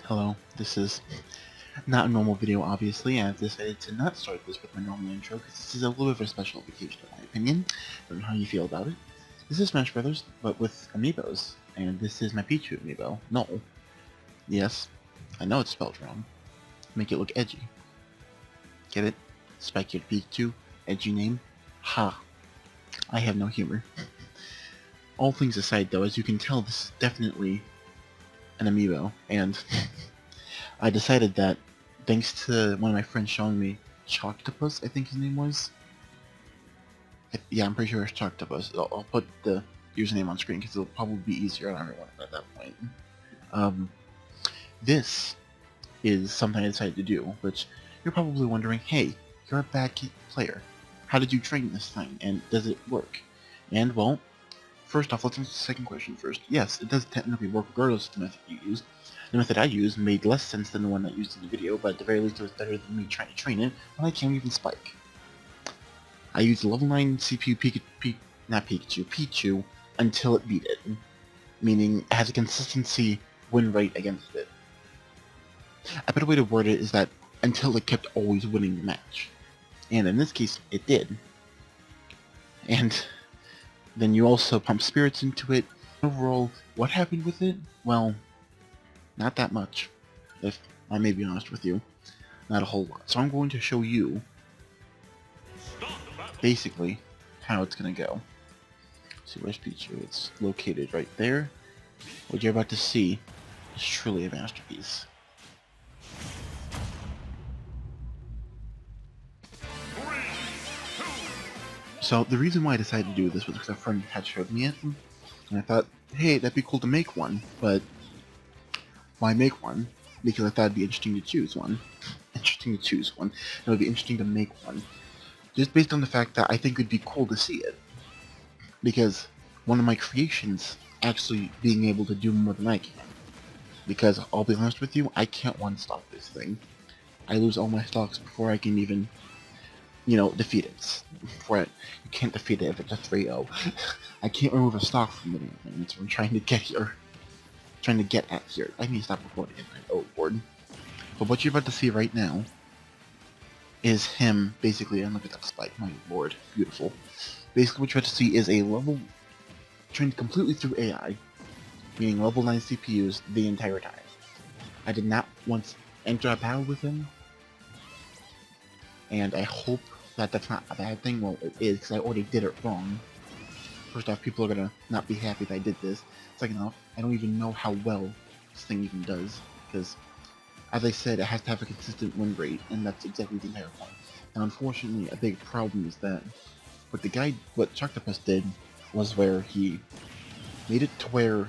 Hello, this is not a normal video, obviously. I've decided to not start this with my normal intro because this is a little bit of a special occasion in my opinion. I don't know how you feel about it. This is Smash Brothers, but with Amiibos, and this is my Pichu Amiibo. No. Yes, I know it's spelled wrong. Make it look edgy. Get it? Spike your Pichu, edgy name? Ha. I have no humor. All things aside though, as you can tell, this is definitely an Amiibo, and I decided that thanks to one of my friends showing me Choctopus, I think his name was. Yeah, I'm pretty sure it's Choctopus. I'll put the username on screen because it'll probably be easier on everyone at that point. This is something I decided to do, which you're probably wondering, hey, you're a bad player. How did you train this thing, and does it work? And, well, first off, let's answer the second question first. Yes, it does technically work regardless of the method you use. The method I used made less sense than the one I used in the video, but at the very least it was better than me trying to train it when I can't even spike. I used level 9 CPU Pichu until it beat it, meaning it has a consistency win rate against it. A better way to word it is that until it kept always winning the match. And in this case, it did. And then you also pump spirits into it. Overall, what happened with it? Well, not that much, if I may be honest with you. Not a whole lot. So I'm going to show you basically how it's going to go. See, where's Pichu? It's located right there. What you're about to see is truly a masterpiece. So the reason why I decided to do this was because a friend had showed me it, and I thought, hey, that'd be cool to make one, but why make one? Because I thought it'd be interesting to choose one. It would be interesting to make one. Just based on the fact that I think it'd be cool to see it. Because one of my creations actually being able to do more than I can. Because, I'll be honest with you, I can't one-stock this thing. I lose all my stocks before I can even, defeat it. You can't defeat it if it's a 3-0. I can't remove a stock from it. That's what I'm trying to get here. I need to stop recording it. Oh, board. But what you're about to see right now is him basically, and look at that spike, my lord, beautiful. Basically what you're about to see is a level trained completely through AI, meaning level 9 CPUs the entire time. I did not once enter a battle with him, and I hope that that's not a bad thing. Well, it is, because I already did it wrong. First off, people are gonna not be happy that I did this. Second off, I don't even know how well this thing even does, because, as I said, it has to have a consistent win rate, and that's exactly the entire point. Now, unfortunately, a big problem is that what Choctopus did was where he made it to where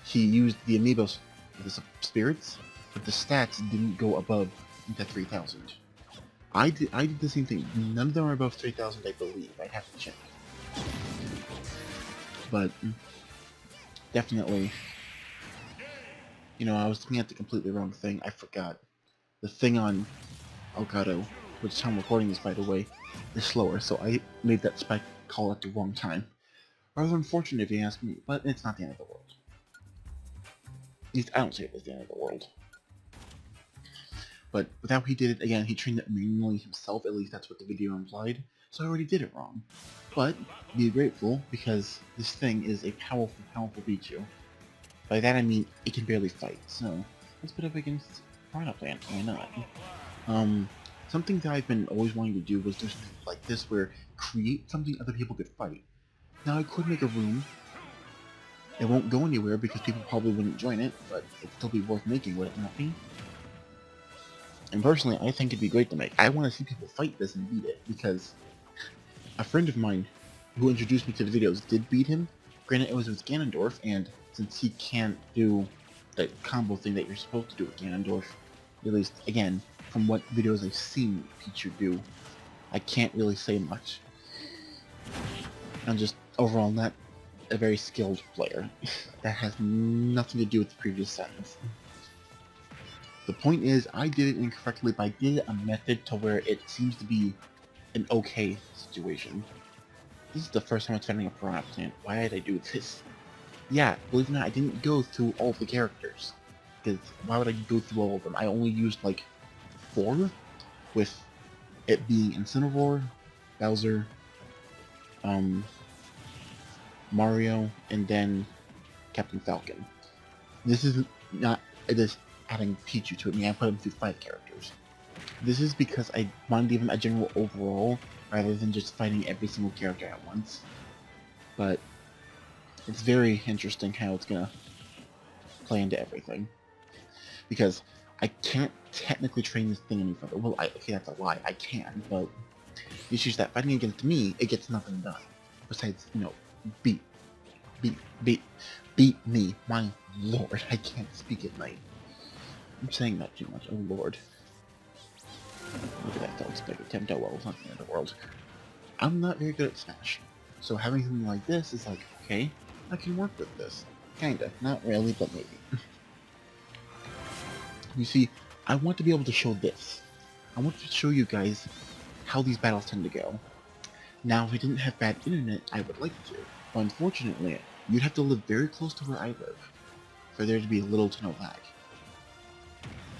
he used the Amiibos for the spirits, but the stats didn't go above the 3,000. I did the same thing. None of them are above 3,000, I believe. I'd have to check. But definitely, I was looking at the completely wrong thing. I forgot. The thing on Elgato, which is how I'm recording this, by the way, is slower, so I made that spike call at the wrong time. Rather unfortunate if you ask me, but it's not the end of the world. At least I don't say it was the end of the world. But with how he did it, again, he trained it manually himself, at least that's what the video implied, so I already did it wrong. But be grateful, because this thing is a powerful, powerful Pichu. By that I mean, it can barely fight, so let's put it up against Piranha Plant, why not? Something that I've been always wanting to do was do something like this, where create something other people could fight. Now I could make a room. It won't go anywhere because people probably wouldn't join it, but it'd still be worth making, would it not be? And personally, I think it'd be great to make. I want to see people fight this and beat it, because a friend of mine who introduced me to the videos did beat him. Granted, it was with Ganondorf, and since he can't do the combo thing that you're supposed to do with Ganondorf, at least, again, from what videos I've seen Pichu do, I can't really say much. I'm just, overall, not a very skilled player. That has nothing to do with the previous sentence. The point is, I did it incorrectly, but I did a method to where it seems to be an okay situation. This is the first time I'm defending a Piranha Plant. Why did I do this? Yeah, believe it or not, I didn't go through all the characters. because why would I go through all of them? I only used like 4, with it being Incineroar, Bowser, Mario, and then Captain Falcon. This is not just adding Pichu to it. I mean, I put him through 5 characters. This is because I wanted to give him a general overall, rather than just fighting every single character at once. But it's very interesting how it's gonna play into everything. Because I can't technically train this thing any further. Well, okay, that's a lie. I can, but the issue is that fighting against me, it gets nothing done. Besides, you know, beat me. My lord, I can't speak at night. I'm saying that too much. Oh lord. Look at that failed spike attempt. Oh well, it's not the end of the world. I'm not very good at Smash. So having something like this is like, okay, I can work with this. Kinda. Not really, but maybe. You see, I want to be able to show this. I want to show you guys how these battles tend to go. Now, if I didn't have bad internet, I would like to. But unfortunately, you'd have to live very close to where I live for there to be little to no lag.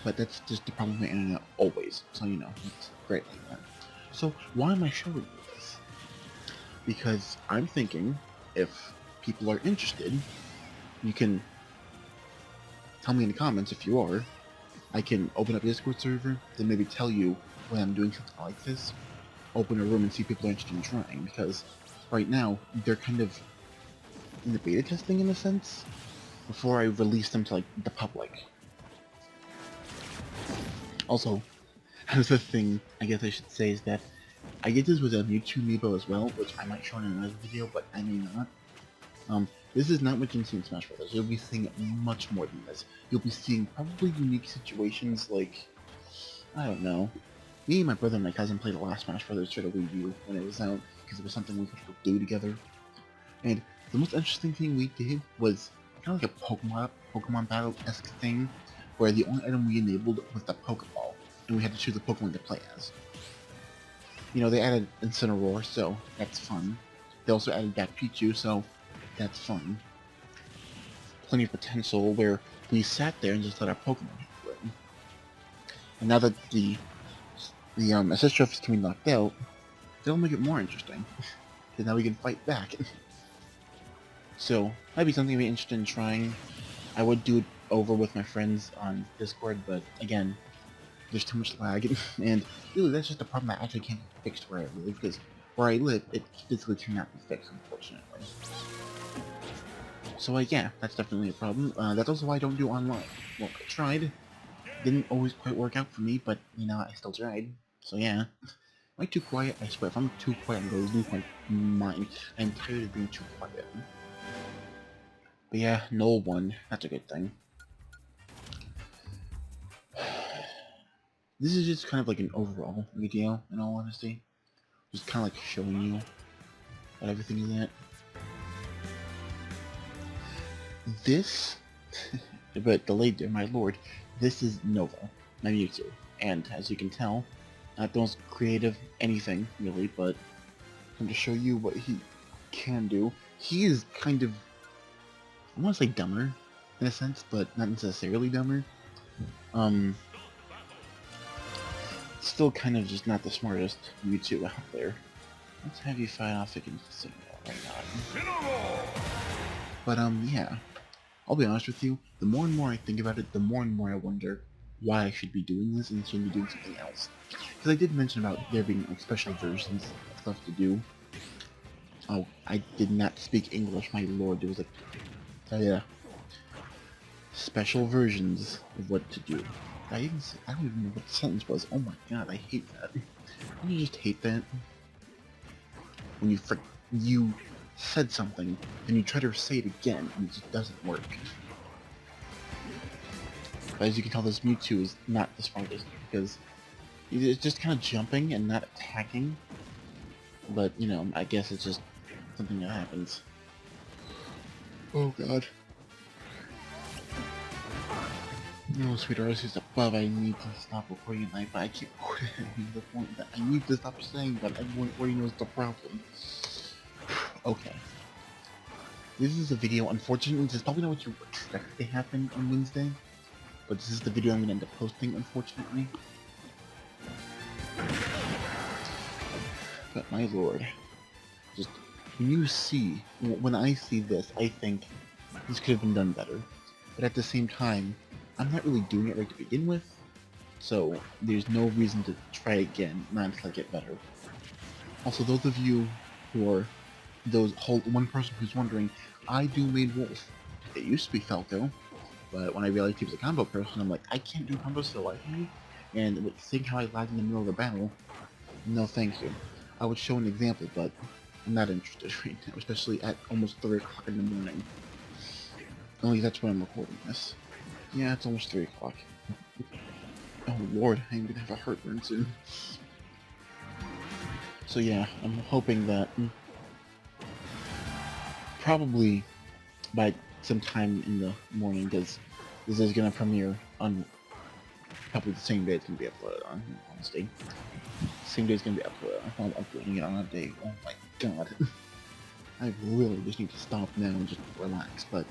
But that's just the problem with my internet always, so you know, it's great like that. So, why am I showing you this? Because I'm thinking, if people are interested, you can tell me in the comments if you are. I can open up a Discord server, then maybe tell you when I'm doing something like this. Open a room and see if people are interested in trying, because right now, they're kind of in the beta testing in a sense, before I release them to like the public. Also, another thing I guess I should say is that I get this with a Mewtwo Amiibo as well, which I might show in another video, but I may not. This is not what you can see in Smash Bros. You'll be seeing much more than this. You'll be seeing probably unique situations like, I don't know. Me and my brother and my cousin played the last Smash Bros. For the Wii U when it was out, because it was something we could do together. And the most interesting thing we did was kind of like a Pokemon battle-esque thing, where the only item we enabled was the Pokeball, and we had to choose a Pokemon to play as. You know, they added Incineroar, so that's fun. They also added back Pichu, so that's fun. Plenty of potential where we sat there and just let our Pokemon handle it. And now that the assist trophies can be knocked out, they'll make it more interesting. Because now we can fight back. So, might be something I'd be interested in trying. I would do it over with my friends on Discord, but again, there's too much lag, and really that's just a problem that actually can't be fixed where I live, because where I live, it physically cannot be fixed, unfortunately. So yeah, that's definitely a problem. That's also why I don't do online. Well, I tried. Didn't always quite work out for me, but, you know, I still tried. So yeah. Am I too quiet? I swear, if I'm too quiet, I'm going to lose my mind. I'm tired of being too quiet. But yeah, no one. That's a good thing. This is just kind of like an overall video, in all honesty. Just kind of like showing you what everything is at. This, but delayed there, my lord, this is Nova, my Mewtwo. And as you can tell, not the most creative anything, really, but I'm to show you what he can do. He is kind of, I want to say dumber, in a sense, but not necessarily dumber. Still kind of just not the smartest Mewtwo out there. Let's have you fight off against the signal right now. But yeah, I'll be honest with you, the more and more I think about it, the more and more I wonder why I should be doing this and shouldn't be doing something else. Because I did mention about there being like special versions of stuff to do. Oh, I did not speak English, my lord, there was like, yeah, special versions of what to do. I don't even know what the sentence was. Oh my god, I hate that. Don't you just hate that? When you said something, and you try to say it again, and it just doesn't work. But as you can tell, this Mewtwo is not the smartest, because it's just kind of jumping and not attacking. But, you know, I guess it's just something that happens. Oh god. No, sweetheart, this is above. I need to stop before you night, but I keep quoting the point that I need to stop saying, but everyone already knows the problem. Okay. This is a video, unfortunately, this is probably not what you expect to happen on Wednesday. but this is the video I'm going to end up posting, unfortunately. But my lord, just when I see this, I think this could have been done better. But at the same time, I'm not really doing it right to begin with, so there's no reason to try again, not until I get better. Also, those of you who are one person who's wondering, I do main wolf. It used to be Falco, but when I realized he was a combo person, I'm like, I can't do combos for the life of me, and think how I lag in the middle of the battle. No thank you. I would show an example, but I'm not interested right now, especially at almost 3 o'clock in the morning. Only that's when I'm recording this. Yeah, it's almost 3 o'clock. Oh lord, I'm gonna have a heartburn soon. So yeah, I'm hoping that probably by sometime in the morning, because this is gonna premiere on probably the same day it's gonna be uploaded on, honestly. Same day it's gonna be uploaded. I'm uploading it on a day. Oh my god. I really just need to stop now and just relax, but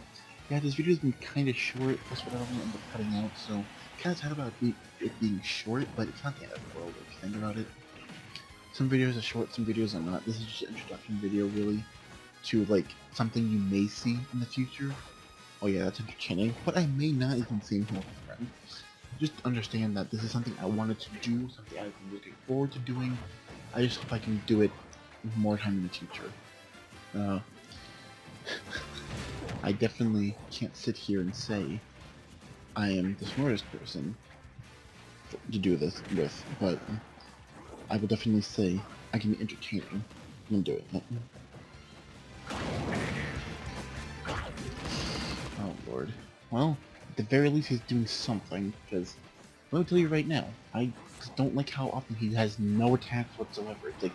yeah, this video's been kinda short. That's what I don't end up cutting out, so kinda sad about it being short, but it's not the end of the world if you think about it. Some videos are short, some videos are not. This is just an introduction video, really, to, like, something you may see in the future. Oh yeah, that's entertaining, but I may not even see him with a friend. Just understand that this is something I wanted to do, something I've been looking forward to doing. I just hope I can do it more time in the future. I definitely can't sit here and say I am the smartest person to do this with, but I will definitely say I can be entertaining when doing it. Oh lord. Well, at the very least he's doing something, because let me tell you right now, I just don't like how often he has no attacks whatsoever. It's like,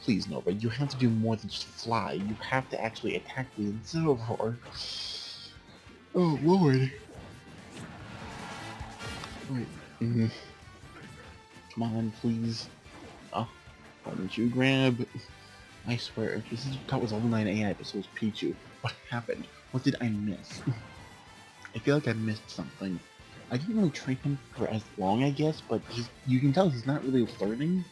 please Nova, you have to do more than just fly. You have to actually attack the Incineroar. Oh lord. Wait. Come on, please. Oh, why don't you grab? I swear, that was level 9 AI, but so was Pichu. What happened? What did I miss? I feel like I missed something. I didn't really train him for as long, I guess, but you can tell he's not really learning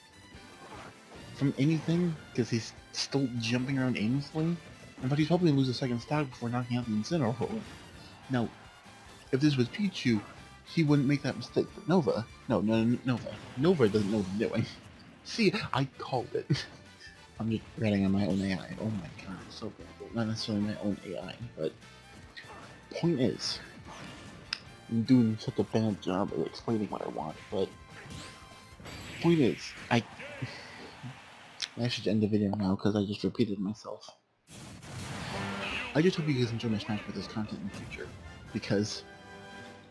from anything, because he's still jumping around aimlessly. But he's probably going to lose a second stock before knocking out the Incineroar. Now, if this was Pichu, he wouldn't make that mistake. But Nova, Nova doesn't know what he's doing. See, I called it. I'm just ratting on my own AI. Oh my god, it's so bad. Not necessarily my own AI, but point is, I'm doing such a bad job of explaining what I want, but point is, I should end the video now because I just repeated myself. I just hope you guys enjoy my Smash Brothers content in the future, because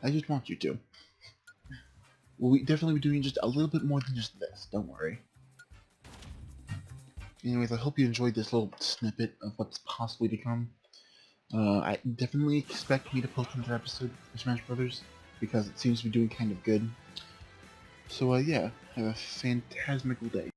I just want you to. We'll definitely be doing just a little bit more than just this, don't worry. Anyways, I hope you enjoyed this little snippet of what's possibly to come. I definitely expect me to post another episode of Smash Brothers, because it seems to be doing kind of good. So yeah, have a phantasmical day.